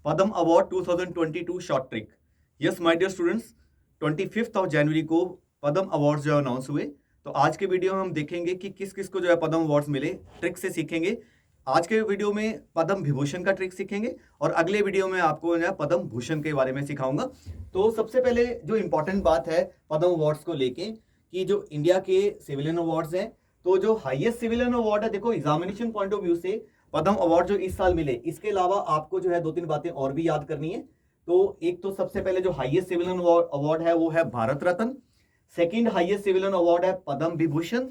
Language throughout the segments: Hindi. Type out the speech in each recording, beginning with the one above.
Padma award 2022 short trick. Yes my dear students, 25 जनवरी को पद्म अवार्ड्स जो अनाउंस हुए। तो आज के वीडियो में हम देखेंगे कि किस किस को जो है पद्म अवार्ड्स मिले, ट्रिक से सीखेंगे। आज के वीडियो में पद्म विभूषण का ट्रिक सीखेंगे और अगले वीडियो में आपको जो है पद्म भूषण के बारे में सिखाऊंगा। तो सबसे पहले जो इंपॉर्टेंट बात है पद्म अवार्ड्स को लेके कि जो इंडिया के सिविलियन अवार्ड्स हैं, तो जो हाईएस्ट सिविलियन अवार्ड है, देखो एग्जामिनेशन पॉइंट ऑफ व्यू से पद्म अवार्ड जो इस साल मिले, इसके अलावा आपको जो है 2-3 बातें और भी याद करनी है। तो एक तो सबसे पहले जो हाईएस्ट सिविलियन अवार्ड है वो है Bharat Ratna, second highest civilian award है पद्म विभूषण,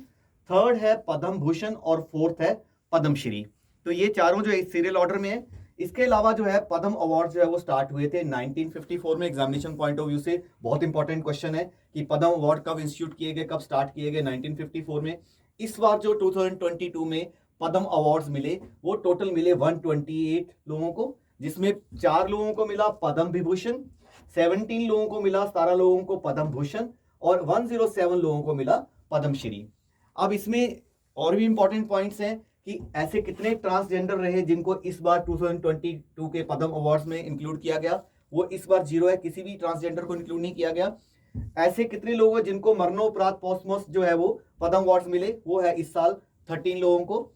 थर्ड है पद्म भूषण और फोर्थ है पद्मश्री। तो ये चारों जो सीरियल ऑर्डर में है। इसके अलावा जो है पद्म अवार्ड जो है वो स्टार्ट हुए थे 1954 में। एग्जामिनेशन पॉइंट ऑफ व्यू से बहुत इंपॉर्टेंट क्वेश्चन है कि पद्म अवार्ड कब इंस्टीट्यूट किए गए, कब स्टार्ट किए गए, 1954 में। इस बार जो 2022 में पद्म अवार्ड्स मिले वो टोटल मिले 128 लोगों को, जिसमें 4 लोगों को मिला पद्म विभूषण, 17 लोगों को मिला, 17 लोगों को पद्म भूषण और 107 लोगों को मिला पद्मश्री। अब इसमें और भी इंपॉर्टेंट पॉइंट्स हैं कि ऐसे कितने ट्रांसजेंडर रहे जिनको इस बार 2022 के पद्म अवार्ड्स में इंक्लूड किया गया, वो इस बार 0 है, किसी भी ट्रांसजेंडर को इंक्लूड नहीं किया गया। ऐसे कितने लोग हैं जिनको मरणोपरांत पोस्टमोस जो है वो पद्म अवार्ड्स मिले, वो है इस साल 13 लोगों को।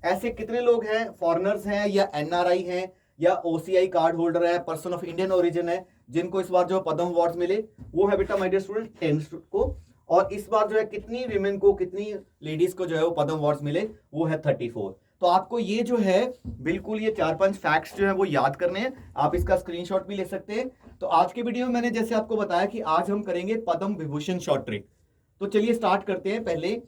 ऐसे कितने लोग हैं फॉरेनर्स हैं या एनआरआई हैं या ओसीआई कार्ड होल्डर है, पर्सन ऑफ इंडियन ओरिजिन है, जिनको इस बार जो पद्म अवार्ड्स मिले, वो है बेटा माय डियर स्टूडेंट 10 को। और इस बार जो है कितनी विमेन को, कितनी लेडीज को जो है वो पद्म अवार्ड्स मिले, वो है 34। तो आपको ये जो है बिल्कुल ये 4-5 फैक्ट्स जो है वो याद करने हैं। आप इसका स्क्रीनशॉट भी ले सकते हैं। तो आज के वीडियो में मैंने जैसे आपको बताया कि आज हम करेंगे पद्म विभूषण शॉर्ट ट्रिक। तो चलिए स्टार्ट करते हैं। पहले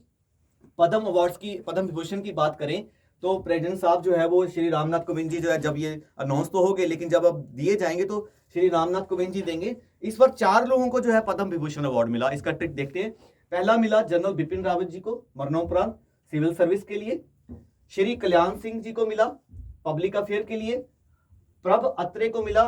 पद्म अवार्ड्स की, पद्म विभूषण की बात करें तो प्रेसिडेंट साहब जो है वो श्री रामनाथ कोविंद जी जो है, जब ये अनाउंस तो हो गए लेकिन जब अब दिए जाएंगे तो श्री रामनाथ कोविंद जी देंगे। इस बार 4 लोगों को जो है पद्म विभूषण अवार्ड मिला। इसका ट्रिक देखते हैं। पहला मिला जनरल बिपिन रावत जी को मरणोपरांत सिविल सर्विस के लिए, श्री कल्याण सिंह जी को मिला पब्लिक अफेयर के लिए, प्रभ अत्रे को मिला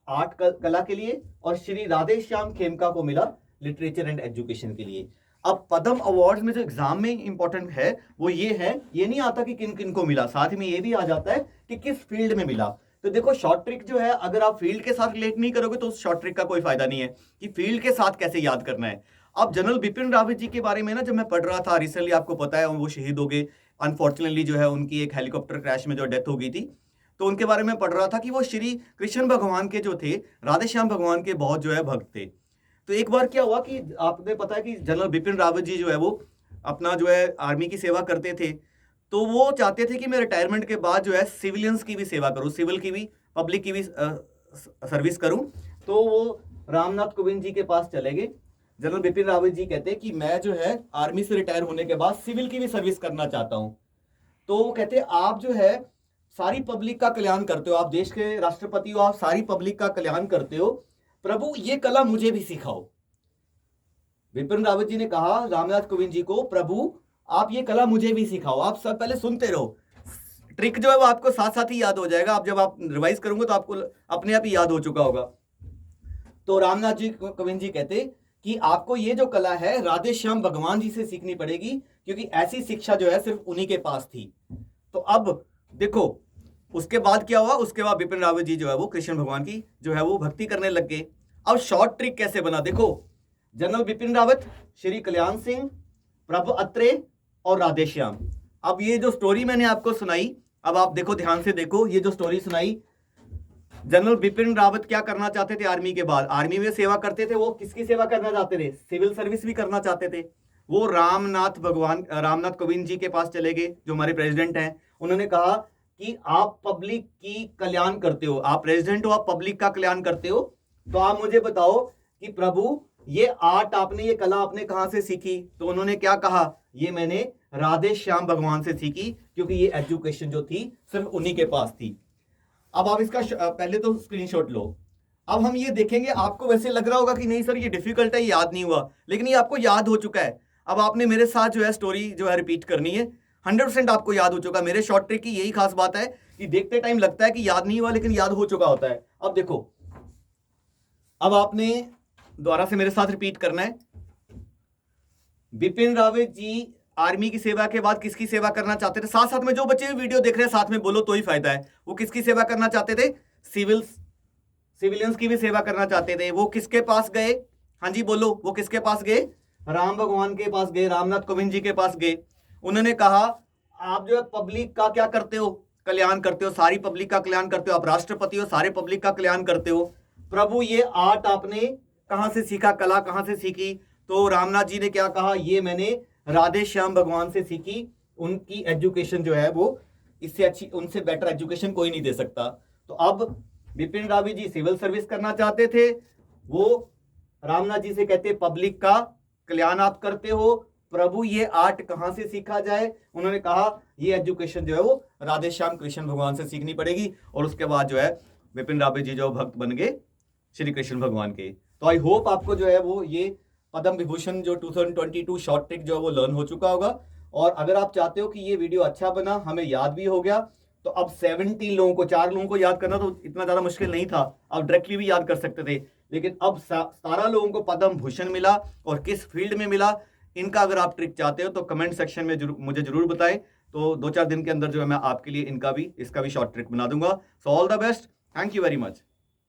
आर्ट कला के लिए और श्री राधे श्याम खेमका को मिला लिटरेचर एंड एजुकेशन के लिए। अब पद्म अवार्ड्स में जो एग्जाम में इंपॉर्टेंट है वो ये है, ये नहीं आता कि किन किन को मिला, साथ में ये भी आ जाता है कि किस फील्ड में मिला। तो देखो शॉर्ट ट्रिक जो है, अगर आप फील्ड के साथ रिलेट नहीं करोगे तो उस शॉर्ट ट्रिक का कोई फायदा नहीं है कि फील्ड के साथ कैसे याद करना है। अब जनरल बिपिन रावत जी के बारे में ना, जब मैं पढ़ रहा था रिसेंटली, आपको पता है वो शहीद हो गए अनफॉर्चुनेटली, जो है उनकी एक हेलीकॉप्टर क्रैश में जो डेथ हो गई थी। तो उनके बारे में पढ़ रहा था कि वो श्री कृष्ण भगवान के जो थे, राधे श्याम भगवान के बहुत जो है भक्त थे। तो एक बार क्या हुआ कि आपने पता है कि जनरल बिपिन रावत जी जो है वो अपना जो है आर्मी की सेवा करते थे। तो वो चाहते थे कि मैं रिटायरमेंट के बाद जो है सिविलियंस की भी सेवा करूं, सिविल की भी, पब्लिक की भी सर्विस करूं। तो वो रामनाथ कोविंद जी के पास चले गए। जनरल बिपिन रावत जी कहते हैं कि मैं जो है आर्मी से रिटायर होने के बाद सिविल की भी सर्विस करना चाहता हूं। तो वो कहते हैं आप जो है सारी पब्लिक का कल्याण करते हो, आप देश के राष्ट्रपति हो, आप सारी पब्लिक का कल्याण करते हो, प्रभु ये कला मुझे भी सिखाओ। बिपिन रावत जी ने कहा रामनाथ कोविंद जी को, प्रभु आप ये कला मुझे भी सिखाओ। आप सब पहले सुनते रहो, ट्रिक जो है वो आपको साथ साथ ही याद हो जाएगा। आप जब आप रिवाइज करोगे तो आपको अपने आप ही याद हो चुका होगा। तो रामनाथ जी कोविंद जी कहते कि आपको ये जो कला है राधे श्याम भगवान जी से सीखनी पड़ेगी, क्योंकि ऐसी शिक्षा जो है सिर्फ उन्हीं के पास थी। तो अब देखो उसके बाद क्या हुआ, उसके बाद बिपिन रावत जी जो है वो कृष्ण भगवान की जो है वो भक्ति करने लग गए। अब शॉर्ट ट्रिक कैसे बना, देखो जनरल बिपिन रावत, श्री कल्याण सिंह, प्रभ अत्रे और राधे श्याम। अब ये जो स्टोरी मैंने आपको सुनाई, अब आप देखो ध्यान से देखो, ये जो स्टोरी सुनाई, जनरल बिपिन रावत क्या करना चाहते थे आर्मी के बाद, आर्मी में सेवा करते थे। वो किसकी सेवा करना चाहते थे, सिविल सर्विस भी करना चाहते थे। वो रामनाथ कोविंद जी के पास चले गए जो हमारे प्रेसिडेंट हैं। उन्होंने कहा कि आप पब्लिक की कल्याण करते हो, आप प्रेसिडेंट हो, आप पब्लिक का कल्याण करते हो, तो आप मुझे बताओ कि प्रभु ये आर्ट आपने, ये कला आपने कहां से सीखी। तो उन्होंने क्या कहा, ये मैंने राधे श्याम भगवान से सीखी, क्योंकि ये एजुकेशन जो थी सिर्फ उन्हीं के पास थी। अब आप इसका पहले तो स्क्रीनशॉट लो। अब हम ये देखेंगे, आपको वैसे लग रहा होगा कि नहीं सर ये डिफिकल्ट है, ये याद नहीं हुआ, लेकिन ये आपको याद हो चुका है। अब आपने मेरे साथ जो है स्टोरी जो है रिपीट करनी है, 100% आपको याद हो चुका। मेरे शॉर्ट ट्रिक की यही खास बात है कि देखते टाइम लगता है कि याद नहीं हुआ, लेकिन याद हो चुका होता है। अब देखो, अब आपने दोबारा से मेरे साथ रिपीट करना है। बिपिन रावत जी आर्मी की सेवा के बाद किसकी सेवा करना चाहते थे, साथ साथ में जो बच्चे वीडियो देख रहे हैं साथ में बोलो तो ही फायदा है। वो किसकी सेवा करना चाहते थे, सिविल सिविलियंस की भी सेवा करना चाहते थे। वो किसके पास गए? हाँ जी बोलो, वो किसके पास गए? राम भगवान के पास गए, रामनाथ कोविंद जी के पास गए। उन्होंने कहा आप जो है पब्लिक का क्या करते हो? कल्याण करते हो, सारी पब्लिक का कल्याण करते हो, आप राष्ट्रपति हो, सारे पब्लिक का कल्याण करते हो। प्रभु ये आर्ट आपने कहां से सीखा, कला कहां से सीखी? तो रामनाथ जी ने क्या कहा, ये मैंने राधे श्याम भगवान से सीखी। उनकी एजुकेशन जो है वो इससे अच्छी, उनसे बेटर एजुकेशन कोई नहीं दे सकता। तो अब बिपिन रावत जी सिविल सर्विस करना चाहते थे, वो रामनाथ जी से कहते पब्लिक का कल्याण आप करते हो, प्रभु ये आर्ट कहां से सीखा जाए? उन्होंने कहा ये एजुकेशन जो है वो राधे श्याम कृष्ण भगवान से सीखनी पड़ेगी। और उसके बाद जो है बिपिन रावत जी जो भक्त बन गए श्री कृष्ण भगवान के। तो आई होप आपको जो है वो ये पद्म विभूषण जो 2022 शॉर्ट ट्रिक जो है वो लर्न हो चुका होगा। और अगर आप चाहते हो कि ये वीडियो अच्छा बना, हमें याद भी हो गया, तो अब 70 लोगों को, 4 लोगों को याद करना तो इतना ज्यादा मुश्किल नहीं था, आप डायरेक्टली भी याद कर सकते थे। लेकिन अब 17 लोगों को पद्म भूषण मिला, और किस फील्ड में मिला, इनका अगर आप ट्रिक चाहते हो तो कमेंट सेक्शन में मुझे जरूर बताएं। तो 2-4 दिन के अंदर जो है मैं आपके लिए इसका भी शॉर्ट ट्रिक बना दूंगा। So all the best, thank you very much.